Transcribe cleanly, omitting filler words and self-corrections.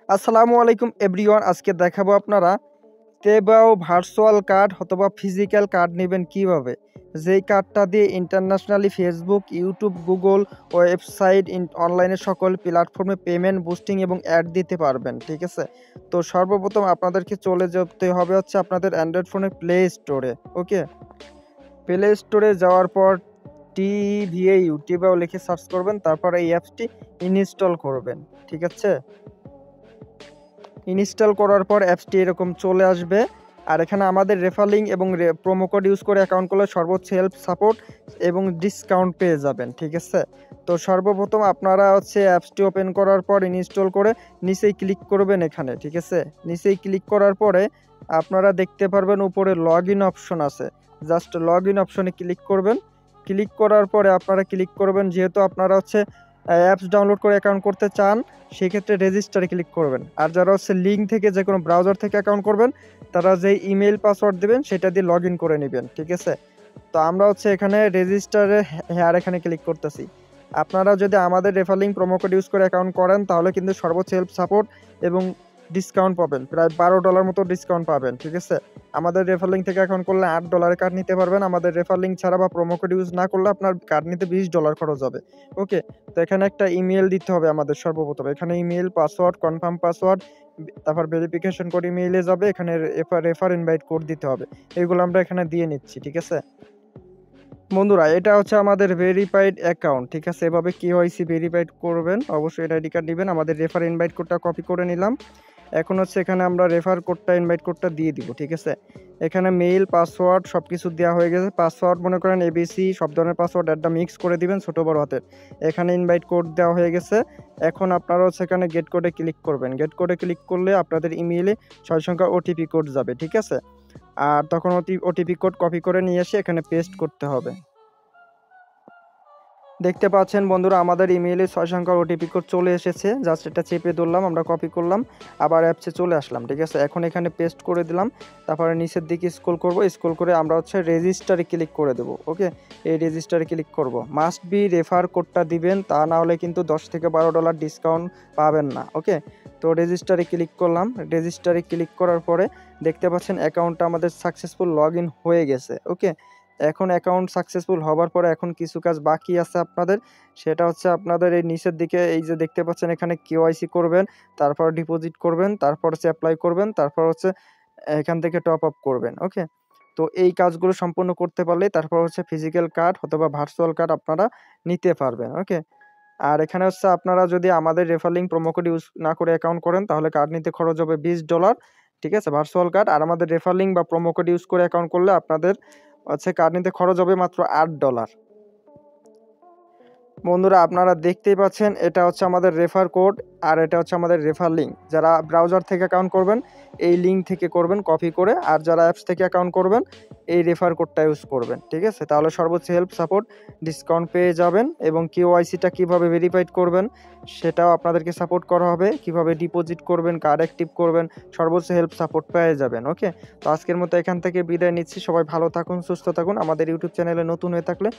আসসালামু আলাইকুম এভরিওয়ান। আজকে দেখাবো আপনারা তেবাও ভার্চুয়াল কার্ড অথবা ফিজিক্যাল কার্ড নেবেন কিভাবে। যেই কার্ডটা দিয়ে internationally Facebook, YouTube, Google website, অনলাইনে সকল প্ল্যাটফর্মে পেমেন্ট, বুস্টিং এবং অ্যাড দিতে পারবেন। ঠিক আছে, তো সর্বপ্রথম আপনাদেরকে চলে যেতে হবে হচ্ছে আপনাদের অ্যান্ড্রয়েড ফোনের প্লে স্টোরে। ওকে, প্লে স্টোরে যাওয়ার পর টিভিএইউ টিবাও লিখে সার্চ করবেন, তারপর এই অ্যাপসটি ইনস্টল করবেন। ঠিক আছে, ইনস্টল করার পর অ্যাপসটি এরকম চলে আসবে। আর এখানে আমাদের রেফার লিঙ্ক এবং প্রোমো কোড ইউজ করে অ্যাকাউন্ট করলে সর্বোচ্চ হেল্প, সাপোর্ট এবং ডিসকাউন্ট পেয়ে যাবেন। ঠিক আছে, তো সর্বপ্রথম আপনারা হচ্ছে অ্যাপসটি ওপেন করার পর ইনস্টল করে নিচেই ক্লিক করবেন এখানে। ঠিক আছে, নিচেই ক্লিক করার পরে আপনারা দেখতে পারবেন উপরে লগ ইন অপশন আছে, জাস্ট লগ ইন অপশনে ক্লিক করবেন। ক্লিক করার পরে আপনারা ক্লিক করবেন, যেহেতু আপনারা হচ্ছে অ্যাপস ডাউনলোড করে অ্যাকাউন্ট করতে চান সেক্ষেত্রে রেজিস্টারে ক্লিক করবেন। আর যারা হচ্ছে লিঙ্ক থেকে যে কোনো ব্রাউজার থেকে অ্যাকাউন্ট করবেন তারা যে ইমেল পাসওয়ার্ড দেবেন সেটা দিয়ে লগ ইন করে নেবেন। ঠিক আছে, তো আমরা হচ্ছে এখানে রেজিস্টারে হ্যাঁ এখানে ক্লিক করতেছি। আপনারা যদি আমাদের refer link promo code use করে অ্যাকাউন্ট করেন তাহলে কিন্তু সর্বোচ্চ হেল্প, সাপোর্ট এবং ডিসকাউন্ট পাবেন, প্রায় $12 মতো ডিসকাউন্ট পাবেন। ঠিক আছে, আমাদের রেফার লিঙ্ক থেকে অ্যাকাউন্ট করলে $8 কার্ড নিতে পারবেন। আমাদের রেফার লিঙ্ক ছাড়া বা প্রোমো কোড ইউজ না করলে আপনার কার্ড নিতে $20 খরচ হবে। ওকে, তো এখানে একটা ইমেল দিতে হবে আমাদের সর্বপ্রথম। এখানে ইমেল, পাসওয়ার্ড, কনফার্ম পাসওয়ার্ড, তারপর ভেরিফিকেশন কোড ইমেইলে যাবে। এখানে রেফার ইনভাইট কোড দিতে হবে। এগুলো আমরা এখানে দিয়ে নিচ্ছি। ঠিক আছে বন্ধুরা, এটা হচ্ছে আমাদের ভেরিফাইড অ্যাকাউন্ট। ঠিক আছে, এভাবে কেওয়াইসি ভেরিফাইড করবেন, অবশ্যই এটা আইডি কার্ড নেবেন। আমাদের রেফার ইনভাইট কোডটা কপি করে নিলাম। এখন হচ্ছে এখানে আমরা রেফার কোডটা, ইনভাইট কোডটা দিয়ে দিব। ঠিক আছে, এখানে মেইল, পাসওয়ার্ড সব কিছু দেওয়া হয়ে গেছে। পাসওয়ার্ড মনে করেন এবিসি, সব ধরনের পাসওয়ার্ড একটা মিক্স করে দিবেন, ছোট বড় হাতের। এখানে ইনভাইট কোড দেওয়া হয়ে গেছে। এখন আপনারা হচ্ছে এখানে গেট কোডে ক্লিক করবেন। গেট কোডে ক্লিক করলে আপনাদের ইমেইলে 6 সংখ্যা ওটিপি কোড যাবে। ঠিক আছে, আর তখন ওটিপি কোড কপি করে নিয়ে এসে এখানে পেস্ট করতে হবে। দেখতে পাচ্ছেন বন্ধুরা, আমাদের ইমেইলে 6 সংখ্যার ওটিপি কোড চলে এসেছে। জাস্ট এটা চেপে ধরলাম, আমরা কপি করলাম, আবার অ্যাপসে চলে আসলাম। ঠিক আছে, এখন এখানে পেস্ট করে দিলাম। তারপরে নিচের দিকে স্ক্রল করব, স্ক্রল করে আমরা হচ্ছে রেজিস্টারে ক্লিক করে দেব। ওকে, এই রেজিস্টারে ক্লিক করব। মাস্ট বি রেফার কোডটা দিবেন, তা না হলে কিন্তু $10 থেকে $12 ডিসকাউন্ট পাবেন না। ওকে, তো রেজিস্টারে ক্লিক করলাম। রেজিস্টারে ক্লিক করার পরে দেখতে পাচ্ছেন অ্যাকাউন্টটা আমাদের সাকসেসফুল লগ ইন হয়ে গেছে। ওকে, এখন অ্যাকাউন্ট সাকসেসফুল হবার পরে এখন কিছু কাজ বাকি আছে আপনাদের। সেটা হচ্ছে আপনাদের এই নিচের দিকে এই যে দেখতে পাচ্ছেন এখানে কেওয়াইসি করবেন, তারপর ডিপোজিট করবেন, তারপর হচ্ছে অ্যাপ্লাই করবেন, তারপর হচ্ছে এখান থেকে টপ আপ করবেন। ওকে, তো এই কাজগুলো সম্পূর্ণ করতে পারলে তারপর হচ্ছে ফিজিক্যাল কার্ড অথবা ভার্চুয়াল কার্ড আপনারা নিতে পারবেন। ওকে, আর এখানে হচ্ছে আপনারা যদি আমাদের refer link promo code use না করে অ্যাকাউন্ট করেন তাহলে কার্ড নিতে খরচ হবে $20। ঠিক আছে, ভার্চুয়াল কার্ড। আর আমাদের রেফার লিঙ্ক বা প্রোমো কোড ইউজ করে অ্যাকাউন্ট করলে আপনাদের হচ্ছে কার্ড নিতে খরচ হবে মাত্র $8। বন্ধুরা, আপনারা দেখতেই পাচ্ছেন এটা হচ্ছে আমাদের রেফার কোড আর এটা হচ্ছে আমাদের রেফার লিঙ্ক। যারা ব্রাউজার থেকে অ্যাকাউন্ট করবেন এই লিঙ্ক থেকে করবেন কপি করে, আর যারা অ্যাপস থেকে অ্যাকাউন্ট করবেন এই রেফার কোডটা ইউজ করবেন। ঠিক আছে, তাহলে সর্বোচ্চ হেল্প, সাপোর্ট, ডিসকাউন্ট পেয়ে যাবেন। এবং কেওয়াইসিটা কীভাবে ভেরিফাইড করবেন সেটাও আপনাদেরকে সাপোর্ট করা হবে, কিভাবে ডিপোজিট করবেন, কার্ড অ্যাক্টিভ করবেন, সর্বোচ্চ হেল্প, সাপোর্ট পেয়ে যাবেন। ওকে, তো আজকের মতো এখান থেকে বিদায় নিচ্ছি। সবাই ভালো থাকুন, সুস্থ থাকুন। আমাদের ইউটিউব চ্যানেলে নতুন হয়ে থাকলে